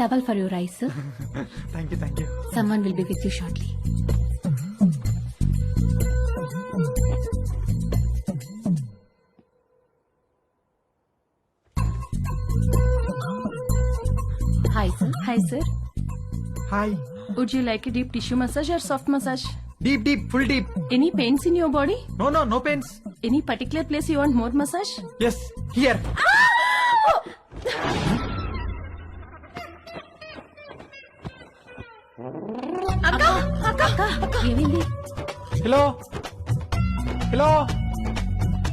towel for your eyes, sir. Thank you. Someone will be with you shortly. Hi, sir. Hi, sir. Hi. Would you like a deep tissue massage or soft massage? Deep, full deep. Any pains in your body? No pains. Any particular place you want more massage? Yes, here. ఏమైంది? Hello.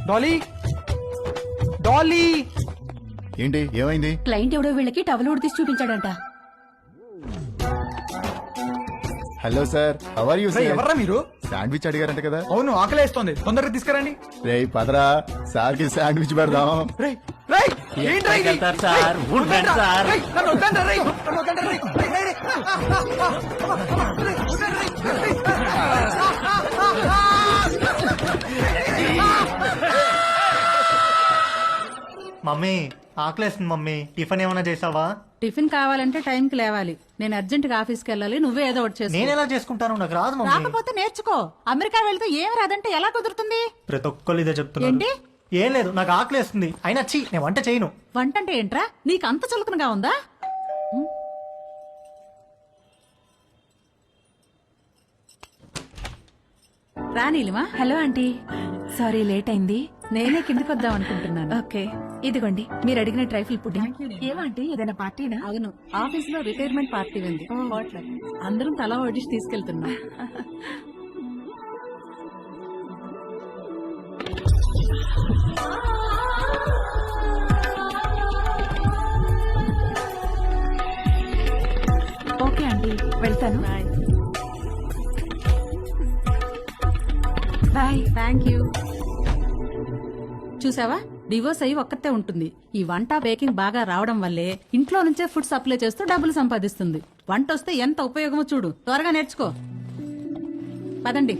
Dolly. ఏంటి ఏమైంది? Client ఎవడో వీళ్ళకి towel ఉడితీసి చూపించాడంట. Hello sir, how are you రేయ్, sir? ఎవర్రా మీరు? శాండ్విచ్ అడిగారంట కదా? అవును, ఆకలేస్తోంది. తొందరగా తీసుకురండి. రేయ్ పదరా, సార్ కి శాండ్విచ్ పెడదాం. రేయ్ ఏంట్రా ఇది? సార్ నన్ను వద్దండ్రా, రేయ్. మమ్మీ ఆకలేస్తుంది మమ్మీ. టిఫిన్ ఏమైనా చేసావా? టిఫిన్ కావాలంటే టైంకి లేవాలి. నేను అర్జెంట్ గా ఆఫీస్కి వెళ్ళాలి. నువ్వే ఏదో ఒకటి చేసుకో. నేను ఎలా చేసుకుంటాను? నాకు రాదు మమ్మీ. రాకపోతే నేర్చుకో. అమెరికా వెళ్తే ఏం రాదంటే ఎలా కుదురుతుంది? ప్రతి ఒక్కళ్ళు ఇదే చెప్తున్నారు. ఏంటి? ఏం లేదు, నాకు ఆకలేస్తుంది. అయినా నేను వంట చేయను. వంట అంటే ఏంట్రా? నీకు అంత చులకనగా ఉందా? రానీలిమా. హలో ఆంటీ, సారీ లేట్ అయింది. నేనే కిందకి వద్దాం అనుకుంటున్నాను. ఓకే, ఇదిగోండి మీరు అడిగిన ట్రైఫుల్ పుడ్డింగ్. ఏమంటే ఏదైనా పార్టీనా? అవును, ఆఫీస్ లో రిటైర్మెంట్ పార్టీ ఉంది. అందరం తలా వడ్డిసి తీసుకెళ్తున్నాం. ఓకే ఆంటీ, వెళ్తాను. బాయ్. Thank you. చూసావా, డివోర్స్ అయ్యి ఒక్కతే ఉంటుంది. ఈ వంట బేకింగ్ బాగా రావడం వల్లే ఇంట్లో నుంచే ఫుడ్ సప్లై చేస్తూ డబ్బులు సంపాదిస్తుంది. వంట వస్తే ఎంత ఉపయోగమో చూడు. త్వరగా నేర్చుకో. పదండి.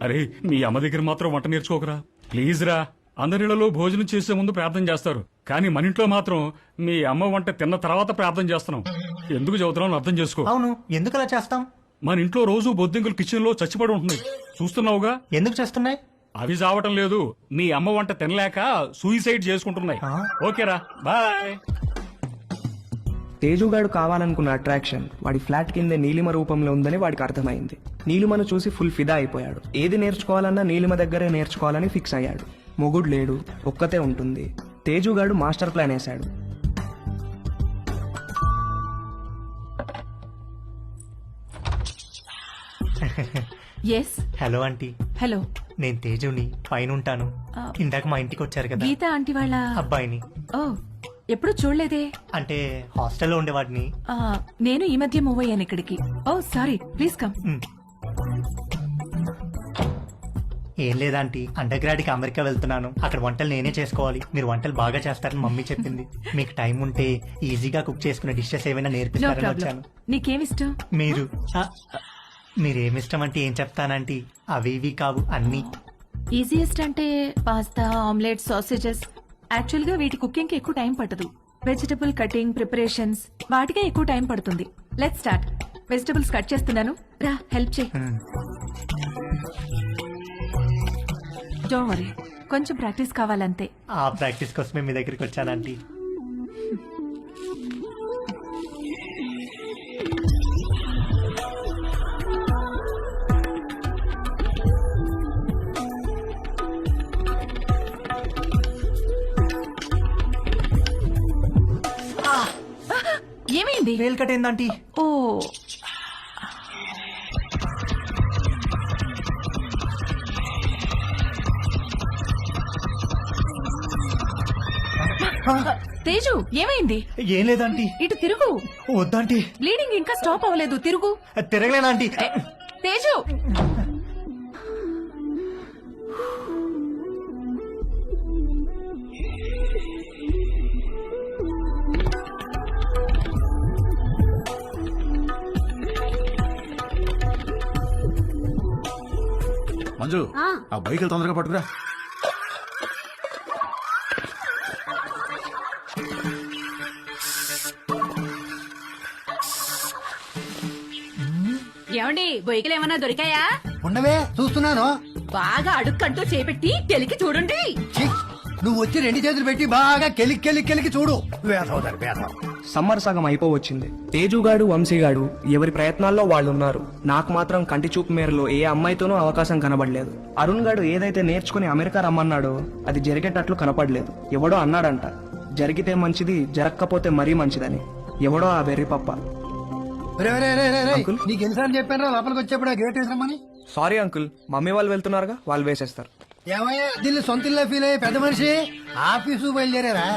అరే, మీ అమ్మ దగ్గర మాత్రం వంట నేర్చుకోకరా ప్లీజ్ రా. అందరిలో భోజనం చేసే ముందు ప్రార్థన చేస్తారు, కానీ మన ఇంట్లో మాత్రం మీ అమ్మ వంట తిన్న తర్వాత ప్రార్థన చేస్తున్నాం. ఎందుకు చదువుతున్నాం అర్థం చేసుకో. అవును, ఎందుకు అలా చేస్తాం? మన ఇంట్లో రోజు బొద్దింకులు కిచెన్ లో చచ్చిపడి ఉంటున్నాయి, చూస్తున్నావుగా. ఎందుకు చేస్తున్నాయి? అవి చావటం లేదు, మీ అమ్మ వంట తినలేక సూసైడ్ చేసుకుంటున్నాయి. ఓకేరా, బాయ్. తేజుగాడు కావాలనుకున్న అట్రాక్షన్ వాడి ఫ్లాట్ కింద నీలిమ రూపంలో ఉందని వాడికి అర్థమైంది. నీలిమను చూసి ఫుల్ ఫిదా అయిపోయాడు. ఏది నేర్చుకోవాలన్నా నీలిమ దగ్గరే నేర్చుకోవాలని ఫిక్స్ అయ్యాడు. మొగుడు లేడు, ఒక్కతే ఉంటుంది. తేజుగాడు మాస్టర్ ప్లాన్ వేశాడు. ఎస్. Hello aunty. హలో, నేను తేజుని, పైన ఉంటాను. ఇందాక మా ఇంటికి వచ్చారు కదా గీత ఆంటీ వాళ్ళ అబ్బాయిని. ఓ, ఎప్పుడు చూడలేదే. అంటే హాస్టల్లో ఉండేవాడిని. నేను ఈ మధ్య మూవ్ అయ్యాను ఇక్కడికి. ఓ సారీ, ప్లీజ్ కమ్. ఏం లేదాంటీ, అండర్ గ్రాడ్ కి అమెరికా వెళ్తున్నాను. అక్కడ వంటలు నేనే చేసుకోవాలి. మీరు వంటలు బాగా చేస్తారని మమ్మీ చెప్పింది. మీకు టైం ఉంటే ఈజీగా కుక్ చేసుకునే డిషెస్ ఏమైనా నో నేర్పిస్తారని ప్రాబ్లం. వచ్చాను. నీకేమిష్టం? మీరేమిష్టం అంటే ఏం చెప్తానంటీ? అవి ఇవి కావు, అన్ని. ఈజియెస్ట్ అంటే పాస్తా, ఆమ్లెట్, సాసేజెస్. యాక్చువల్ గా వీటి కుకింగ్ కి ఎక్కువ టైం పట్టదు. వెజిటబుల్ కటింగ్, ప్రిపరేషన్స్ వాటికే ఎక్కువ టైం పడుతుంది. Let's start. వెజిటబుల్స్ కట్ చేస్తున్నాను, రా హెల్ప్ చేయి. డోంట్ వరీ, కొంచెం ప్రాక్టీస్ కావాలంతే. ఆ ప్రాక్టీస్ కోసమే మీ దగ్గరికి వచ్చానంటీ. ఏమైంది? వేలు కట్టేందంటీ. ఓ, తేజు ఏమైంది? ఏం లేదంటీ. ఇటు తిరుగు. వద్దంటీ, బ్లీడింగ్ ఇంకా స్టాప్ అవ్వలేదు, తిరుగు. తిరగలేనంటీ. తేజు, మంజు, ఆ బైక్ తొందరగా పట్టుకురా. ఏమండి బొయ్యకలు ఏమన్నా దొరికాయా? ఉండవే చూస్తున్నాను. బాగా అడుక్కంటూ చేపెట్టి తెలికి చూడండి. ఛీ, నువ్వు వచ్చి 2 చేతులు పెట్టి బాగా కెలికి చూడు. వేసవుతారు వేసవ. సమ్మర్ సగం అయిపోవచ్చింది. తేజుగాడు వంశీగాడు ఎవరి ప్రయత్నాల్లో వాళ్ళు ఉన్నారు. నాకు మాత్రం కంటి చూపు మేరలో ఏ అమ్మాయితోనూ అవకాశం కనబడలేదు. అరుణ్ గాడు ఏదైతే నేర్చుకుని అమెరికా రమ్మన్నాడో అది జరిగేటట్లు కనపడలేదు. ఎవడో అన్నాడంట, జరిగితే మంచిది, జరగకపోతే మరీ మంచిదని. ఎవడో ఆ వెర్రి పప్ప. రే, నీకు ఎన్నిసార్లు చెప్పాను లోపలికి వచ్చేప్పుడు ఆ గేట్ వేసామని. సారీ అంకుల్, మమ్మీ వాళ్ళు వెళ్తున్నారుగా, వాళ్ళు వేసేస్తారు. ఏమయ్యా దీన్ని సొంత ఇల్లు ఫీల్ అయ్యే పెద్ద మనిషి ఆఫీసు బయలుదేరారా?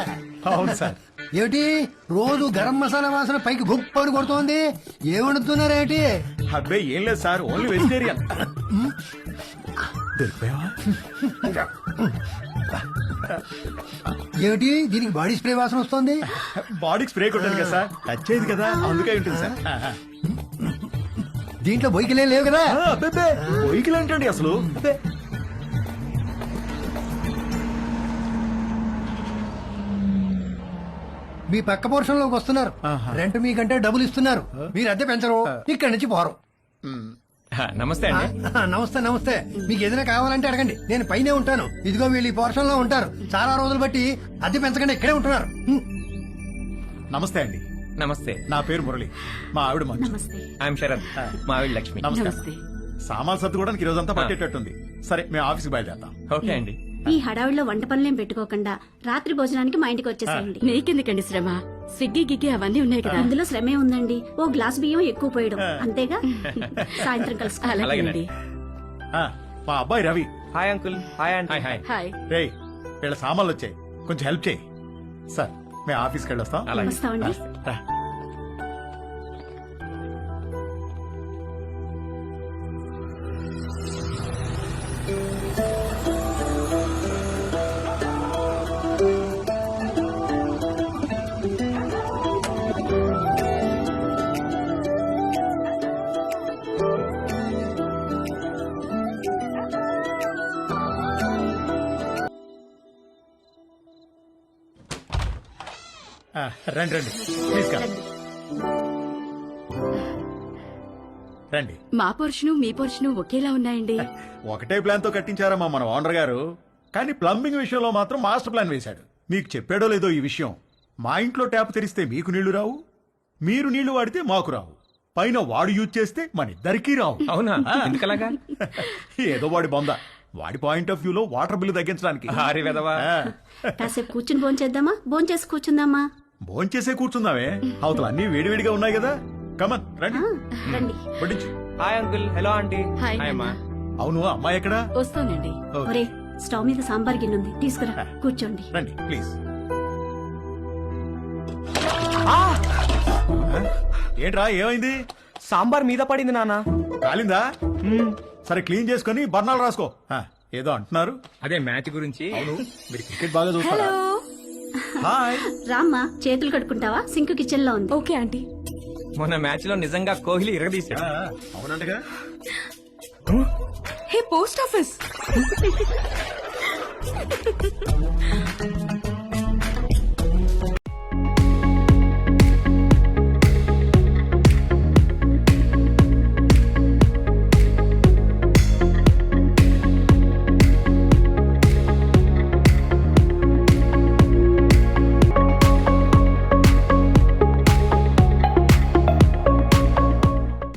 అవును సార్. ఏమిటి రోజు గరం మసాలా వాసన పైకి గుప్పని కొడుతోంది? ఏమడుతున్నారేటి? అబ్బాయి ఏం లేదు సార్, ఓన్లీ వెజిటేరియన్. దొరికిపోయావా? ఏమిటి దీనికి బాడీ స్ప్రే వాసన వస్తుంది? బాడీకి స్ప్రే కొట్టాను కదా సార్, టచ్ అయ్యింది కదా, అందుకే ఉంటుంది సార్. దీంట్లో బొయ్యికలే లేవు కదా? అబ్బే బొయ్యికలు ఏంటండి అసలు? అబ్బే. మీ పక్క పోర్షన్ లోకి వస్తున్నారు. రెంట్ మీకంటే డబ్బులు ఇస్తున్నారు. మీరు అద్దె పెంచరు, ఇక్కడి నుంచి పోరు. నమస్తే అండి. నమస్తే నమస్తే. మీకు ఏదైనా కావాలంటే అడగండి, నేను పైనే ఉంటాను. ఇదిగో వీళ్ళు ఈ పోర్షన్ లో ఉంటారు. చాలా రోజులు బట్టి అద్దె పెంచకుండా ఇక్కడే ఉంటున్నారు. నమస్తే అండి. నమస్తే. నా పేరు మురళి, మా ఆవిడ మంచు. ఐఎమ్ శరత్, మా ఆవిడ లక్ష్మి. నమస్కారం. సామాన్ సర్దుకోవడానికి ఈ రోజంతా పట్టేటట్టుంది. సరే మేము ఆఫీస్కి బయలుదేరుతాం. ఓకే అండి. ఈ హడావిడిలో వంట పనులేం పెట్టుకోకుండా రాత్రి భోజనానికి మా ఇంటికి వచ్చేసేయండి. నీకెందుకండి శ్రమ? స్విగ్గీ గిగ్గి అవన్నీ ఉన్నాయి కదా. అందులో శ్రమే ఉందండి. ఓ గ్లాస్ బియ్యం ఎక్కువ పోయడం అంతేగా. సాయంత్రం కలుసు. అలాగేనండి. మా అబ్బాయి Ravi. Hi uncle. Hi aunty. Hi. Hi. రేయ్ వీళ్ళ సామాన్లు వచ్చాయి, కొంచెం హెల్ప్ చేయి. సార్ మేము ఆఫీస్కి వెళ్ళొస్తాం. వస్తామండి. రా. రండి రండి ప్లీజ్ కమ్. రండి. మా పోర్షను మీ పోర్షను ఒకేలా ఉన్నాయండి. ఒకటే ప్లాన్ తో కట్టించారమ్మా మన ఓనర్ గారు, కానీ ప్లంబింగ్ విషయంలో మాత్రం మాస్టర్ ప్లాన్ వేశాడు. మీకు చెప్పాడో లేదో ఈ విషయం, మా ఇంట్లో ట్యాప్ తెరిస్తే మీకు నీళ్లు రావు, మీరు నీళ్లు వాడితే మాకు రావు, పైన వాడు యూజ్ చేస్తే మన ఇద్దరికీ రావు. అవునా? ఎందుకలాగా? ఏదో వాడి బొంద, వాడి పాయింట్ ఆఫ్ వ్యూలో వాటర్ బిల్లు తగ్గించడానికి. హారి వెదవా. కాసేపు కూర్చుని భోంచేద్దామా? భోంచేసి కూర్చుందామా? భోంచేసే కూర్చుందామే, అవతల అన్ని వేడివేడిగా ఉన్నాయి కదా. కమన్ రండి, రండి. వడ్డించు. Hi uncle. Hello aunty. Hi hi అమ్మా. అవును అమ్మాయి ఎక్కడా? వస్తానండి. ఓకే. ఒరే స్టవ్ మీద సాంబార్ గిన్నె ఉంది, తీసుకురా. కూర్చోండి. రండి ప్లీజ్. ఏంట్రా ఏమైంది? సాంబార్ మీద పడింది నాన్న. కాలిందా? సరే క్లీన్ చేసుకొని బర్ణాలు రాసుకో. ఏదో అంటున్నారు. అదే మ్యాచ్ గురించి. అవును మీరు క్రికెట్ బాగా చూస్తారా? హాయ్. రామ్మా, చేతులు కడుక్కుంటావా? సింక్ కిచెన్ లో ఉంది. Okay aunty. మొన్న మ్యాచ్ లో నిజంగా కోహ్లీ ఇరగదీశాడు. అవునంటగా. Hey post office.